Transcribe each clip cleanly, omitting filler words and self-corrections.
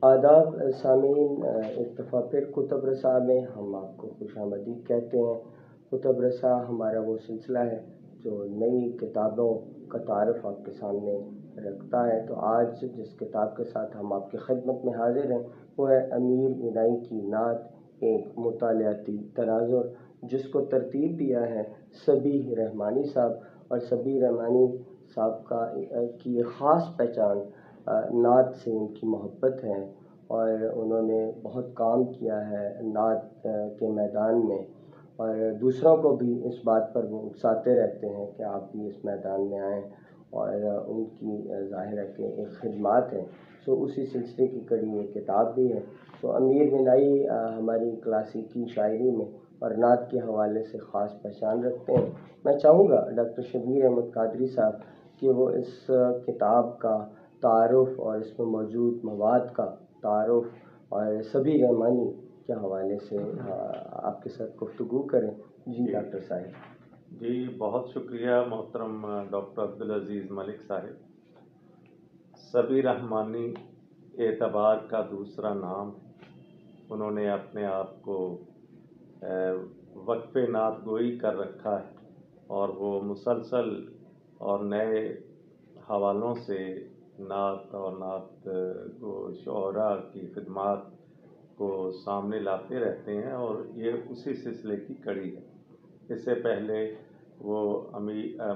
آداب سامعین، ایک دفعہ پھر کتب رسا میں ہم آپ کو خوش آمدید کہتے ہیں۔ کتب رسا ہمارا وہ سلسلہ ہے جو نئی کتابوں کا تعارف آپ کے سامنے رکھتا ہے۔ تو آج جس کتاب کے ساتھ ہم آپ کی خدمت میں حاضر ہیں وہ ہے امیر مینائی کی نعت، ایک مطالعاتی تناظر جس کو ترتیب دیا ہے صبیح رحمانی صاحب۔ اور صبیح رحمانی صاحب کی یہ خاص پہچان نعت سے ان کی محبت ہے، اور انہوں نے بہت کام کیا ہے نعت کے میدان میں، اور دوسروں کو بھی اس بات پر وہ اکساتے رہتے ہیں کہ آپ بھی اس میدان میں آئیں، اور ان کی ظاہر ہے کہ ایک خدمات ہیں۔ سو اسی سلسلے کی کڑی یہ کتاب بھی ہے۔ تو امیر مینائی ہماری کلاسیکی شاعری میں اور نعت کے حوالے سے خاص پہچان رکھتے ہیں۔ میں چاہوں گا ڈاکٹر شبیر احمد قادری صاحب کہ وہ اس کتاب کا تعارف اور اس میں موجود مواد کا تعارف اور صبیح رحمانی کے حوالے سے آپ کے ساتھ گفتگو کریں۔ جی ڈاکٹر صاحب۔ جی بہت شکریہ محترم ڈاکٹر عبدالعزیز ملک صاحب۔ صبیح رحمانی اعتبار کا دوسرا نام ہے۔ انہوں نے اپنے آپ کو وقف نعت گوئی کر رکھا ہے، اور وہ مسلسل اور نئے حوالوں سے نعت اور نعت کو شعراء کی خدمات کو سامنے لاتے رہتے ہیں، اور یہ اسی سلسلے کی کڑی ہے۔ اس سے پہلے وہ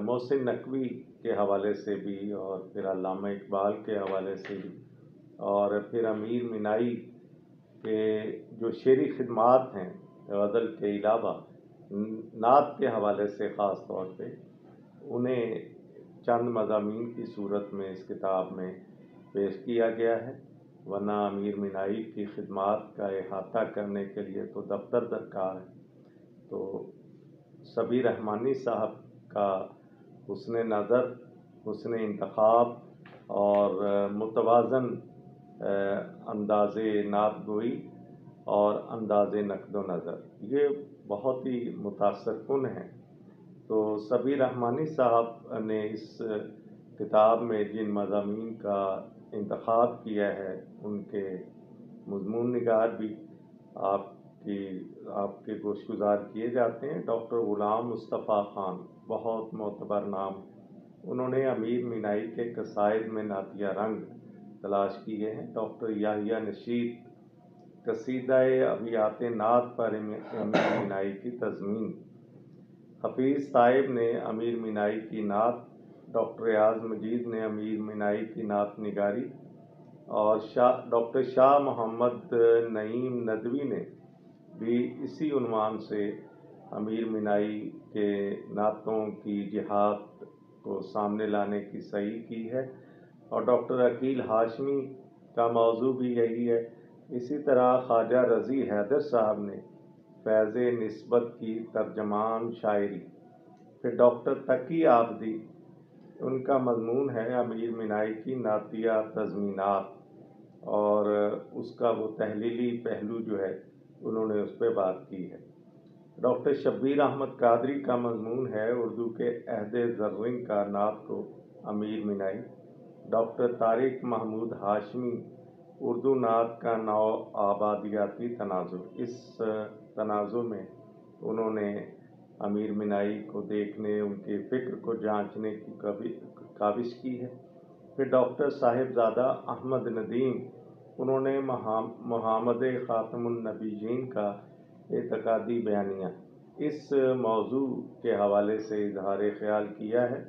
محسن نقوی کے حوالے سے بھی، اور پھر علامہ اقبال کے حوالے سے بھی، اور پھر امیر مینائی کے جو شعری خدمات ہیں غزل کے علاوہ نعت کے حوالے سے خاص طور پہ انہیں چند مضامین کی صورت میں اس کتاب میں پیش کیا گیا ہے، ورنہ امیر مینائی کی خدمات کا احاطہ کرنے کے لیے تو دفتر درکار ہے۔ تو صبیح رحمانی صاحب کا حسن نظر، حسن انتخاب اور متوازن انداز نعت گوئی اور انداز نقد و نظر یہ بہت ہی متاثر کن ہیں۔ تو صبیح رحمانی صاحب نے اس کتاب میں جن مضامین کا انتخاب کیا ہے ان کے مضمون نگار بھی آپ کے گوشگزار کیے جاتے ہیں۔ ڈاکٹر غلام مصطفیٰ خان بہت معتبر نام، انہوں نے امیر مینائی کے قصائد میں نعتیہ رنگ تلاش کیے ہیں۔ ڈاکٹر یحییٰ نشید قصیدہ ابیات نعت پر امیر مینائی کی تضمین، حفیظ صاحب نے امیر مینائی کی نعت، ڈاکٹر ریاض مجید نے امیر مینائی کی نعت نگاری، اور ڈاکٹر شاہ محمد نعیم ندوی نے بھی اسی عنوان سے امیر مینائی کے نعتوں کی جہات کو سامنے لانے کی صحیح کی ہے، اور ڈاکٹر عقیل ہاشمی کا موضوع بھی یہی ہے۔ اسی طرح خواجہ رضی حیدر صاحب نے فیض نسبت کی ترجمان شاعری، پھر ڈاکٹر تقی آبدی، ان کا مضمون ہے امیر مینائی کی نعتیہ تضمینات، اور اس کا وہ تحلیلی پہلو جو ہے انہوں نے اس پہ بات کی ہے۔ ڈاکٹر شبیر احمد قادری کا مضمون ہے اردو کے عہد زرین کا نعت کو امیر مینائی۔ ڈاکٹر طارق محمود ہاشمی اردو نعت کا نو آبادیاتی تناظر، اس تناظر میں انہوں نے امیر مینائی کو دیکھنے، ان کے فکر کو جانچنے کی کاوش کی ہے۔ پھر ڈاکٹر صاحبزادہ احمد ندیم، انہوں نے محمد خاتم النبیین کا اعتقادی بیانیہ، اس موضوع کے حوالے سے اظہار خیال کیا ہے۔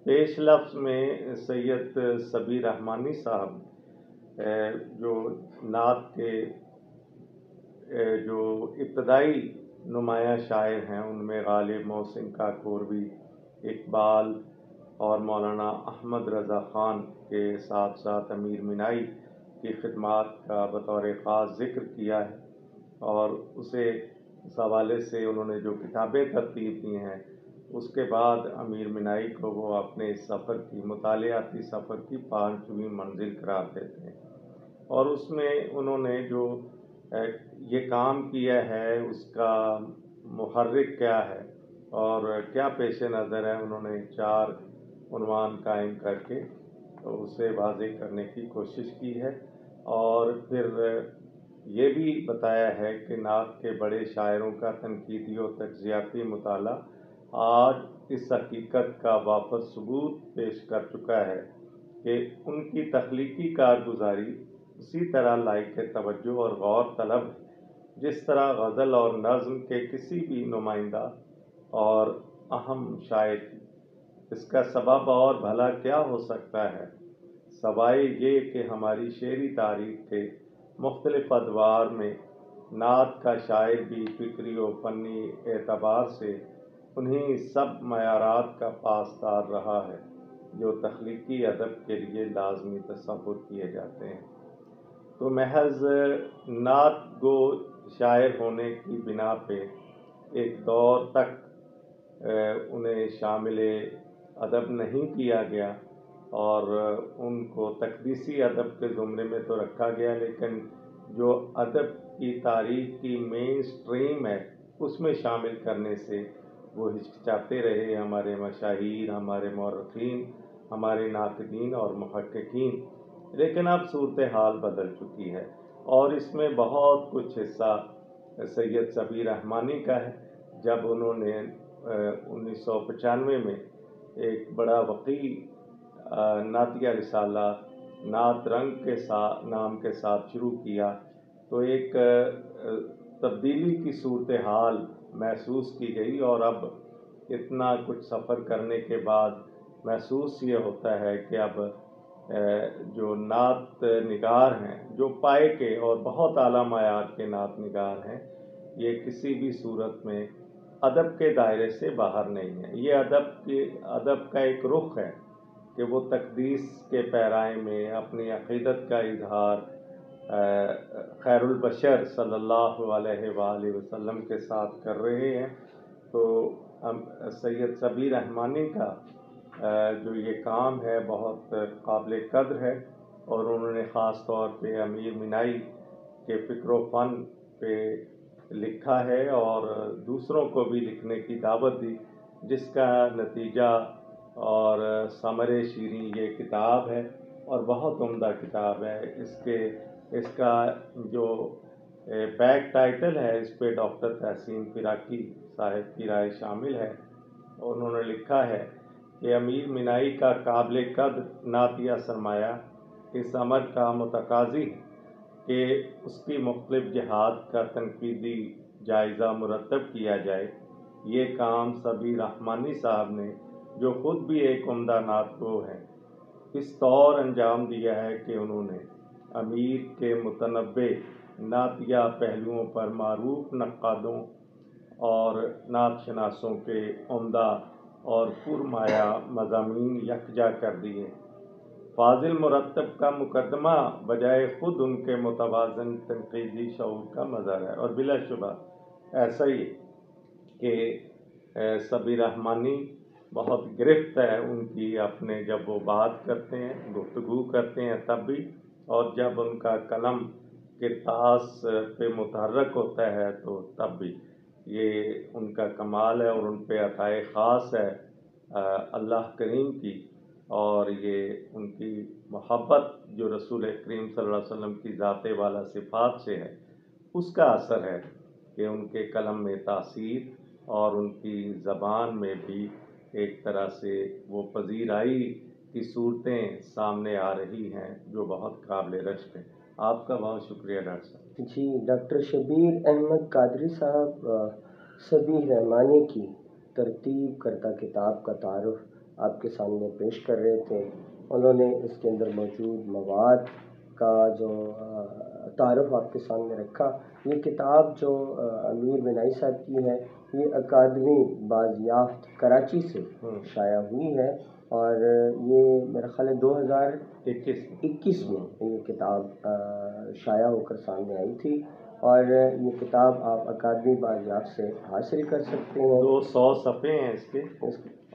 پیش لفظ میں سید صبیح رحمانی صاحب جو نعت کے جو ابتدائی نمایاں شاعر ہیں ان میں غالب محسن کاکوروی، اقبال اور مولانا احمد رضا خان کے ساتھ ساتھ امیر مینائی کی خدمات کا بطور خاص ذکر کیا ہے، اور اسے اس حوالے سے انہوں نے جو کتابیں ترتیب دی ہیں اس کے بعد امیر مینائی کو وہ اپنے سفر کی مطالعاتی سفر کی 5ویں منزل قرار دیتے ہیں، اور اس میں انہوں نے جو یہ کام کیا ہے اس کا محرک کیا ہے اور کیا پیش نظر ہے، انہوں نے 4 عنوان قائم کر کے اسے واضح کرنے کی کوشش کی ہے۔ اور پھر یہ بھی بتایا ہے کہ نعت کے بڑے شاعروں کا تنقیدی و تجزیاتی مطالعہ آج اس حقیقت کا واپس ثبوت پیش کر چکا ہے کہ ان کی تخلیقی کارگزاری اسی طرح لائق توجہ اور غور طلب ہے جس طرح غزل اور نظم کے کسی بھی نمائندہ اور اہم شاعر کی۔ اس کا سبب اور بھلا کیا ہو سکتا ہے سوائے یہ کہ ہماری شعری تاریخ کے مختلف ادوار میں نعت کا شاعر بھی فکری و فنی اعتبار سے انہی سب معیارات کا پاسدار رہا ہے جو تخلیقی ادب کے لیے لازمی تصور کیے جاتے ہیں۔ تو محض نعت گو شاعر ہونے کی بنا پہ ایک دور تک انہیں شامل ادب نہیں کیا گیا اور ان کو تقدیسی ادب کے زمرے میں تو رکھا گیا، لیکن جو ادب کی تاریخ کی مین سٹریم ہے اس میں شامل کرنے سے وہ ہچکچاتے رہے ہمارے مشاہیر، ہمارے مورخین، ہمارے ناقدین اور محققین۔ لیکن اب صورتحال بدل چکی ہے اور اس میں بہت کچھ حصہ سید صبی رحمانی کا ہے۔ جب انہوں نے 1995 میں ایک بڑا وقیع نعتیہ رسالہ نعت رنگ کے نام کے ساتھ شروع کیا تو ایک تبدیلی کی صورتحال محسوس کی گئی، اور اب اتنا کچھ سفر کرنے کے بعد محسوس یہ ہوتا ہے کہ اب جو نعت نگار ہیں، جو پائے کے اور بہت اعلیٰ معیار کے نعت نگار ہیں، یہ کسی بھی صورت میں ادب کے دائرے سے باہر نہیں ہے۔ یہ ادب کا ایک رخ ہے کہ وہ تقدیس کے پیرائے میں اپنی عقیدت کا اظہار خیر البشر صلی اللہ علیہ وآلہ وسلم کے ساتھ کر رہے ہیں۔ تو سید صبی رحمانی کا جو یہ کام ہے بہت قابل قدر ہے، اور انہوں نے خاص طور پہ امیر مینائی کے فکر و فن پہ لکھا ہے اور دوسروں کو بھی لکھنے کی دعوت دی، جس کا نتیجہ اور ثمر شیریں یہ کتاب ہے، اور بہت عمدہ کتاب ہے۔ اس کا جو بیک ٹائٹل ہے اس پہ ڈاکٹر تحسین فراقی صاحب کی رائے شامل ہے۔ انہوں نے لکھا ہے کہ امیر مینائی کا قابل قدر نعتیہ سرمایہ اس امر کا متقاضی ہے کہ اس کی مختلف جہات کا تنقیدی جائزہ مرتب کیا جائے۔ یہ کام صبی رحمانی صاحب نے، جو خود بھی ایک عمدہ نعت گو ہیں، اس طور انجام دیا ہے کہ انہوں نے امیر کے متنوع نعتیہ پہلوؤں پر معروف نقادوں اور نعت شناسوں کے عمدہ اور پرمایہ مضامین یکجا کر دیے۔ فاضل مرتب کا مقدمہ بجائے خود ان کے متوازن تنقیدی شعور کا مظہر ہے، اور بلا شبہ ایسا ہی کہ صبی رحمانی بہت گرفت ہے ان کی اپنے، جب وہ بات کرتے ہیں، گفتگو کرتے ہیں تب بھی، اور جب ان کا قلم کرتاس پہ متحرک ہوتا ہے تو تب بھی۔ یہ ان کا کمال ہے اور ان پہ عطائے خاص ہے اللہ کریم کی، اور یہ ان کی محبت جو رسول کریم صلی اللہ علیہ وسلم کی ذات والا صفات سے ہے، اس کا اثر ہے کہ ان کے قلم میں تاثیر اور ان کی زبان میں بھی ایک طرح سے وہ پذیرائی کی صورتیں سامنے آ رہی ہیں جو بہت قابل رشک ہیں۔ آپ کا بہت شکریہ ڈاکٹر صاحب۔ جی، ڈاکٹر شبیر احمد قادری صاحب صبی رحمانی کی ترتیب کردہ کتاب کا تعارف آپ کے سامنے پیش کر رہے تھے۔ انہوں نے اس کے اندر موجود مواد کا جو تعارف آپ کے سامنے رکھا۔ یہ کتاب جو امیر مینائی صاحب کی ہے، یہ اکادمی بازیافت کراچی سے شائع ہوئی ہے، اور یہ میرا خیال ہے 2021 میں یہ کتاب شائع ہو کر سامنے آئی تھی، اور یہ کتاب آپ اکادمی بازیافت سے حاصل کر سکتے ہیں۔ 200 صفحے ہیں اس کے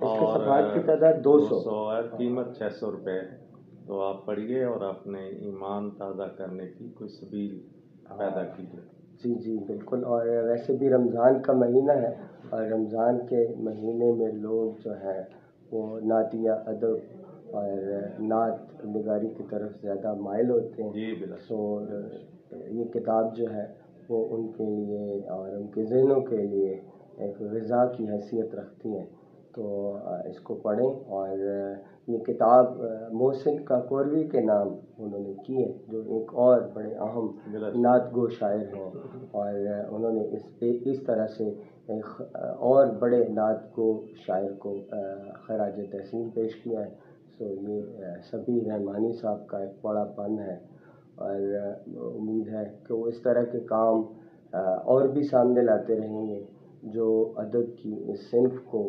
صفحات کی تعداد 200 ہے، قیمت 600 روپے ہے۔ تو آپ پڑھیے اور اپنے ایمان تازہ کرنے کی کوئی سبیل پیدا کیجیے۔ جی جی بالکل، اور ویسے بھی رمضان کا مہینہ ہے، اور رمضان کے مہینے میں لوگ جو ہے وہ نعتیہ ادب اور نعت نگاری کی طرف زیادہ مائل ہوتے ہیں. جی بلا سو یہ کتاب جو ہے وہ ان کے لیے اور ان کے ذہنوں کے لیے ایک غذا کی حیثیت رکھتی ہیں. تو اس کو پڑھیں. اور یہ کتاب محسن کاکوروی کے نام انہوں نے کی ہے، جو ایک اور بڑے اہم نعت گو شاعر ہیں، اور انہوں نے اس طرح سے ایک اور بڑے نعت گو شاعر کو خراج تحسین پیش کیا ہے. سو یہ سبی رحمانی صاحب کا ایک بڑا فن ہے، اور امید ہے کہ وہ اس طرح کے کام اور بھی سامنے لاتے رہیں گے جو ادب کی اس صنف کو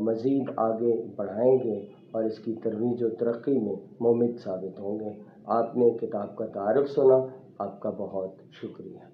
مزید آگے بڑھائیں گے اور اس کی ترویج و ترقی میں ممد ثابت ہوں گے. آپ نے کتاب کا تعارف سنا، آپ کا بہت شکریہ.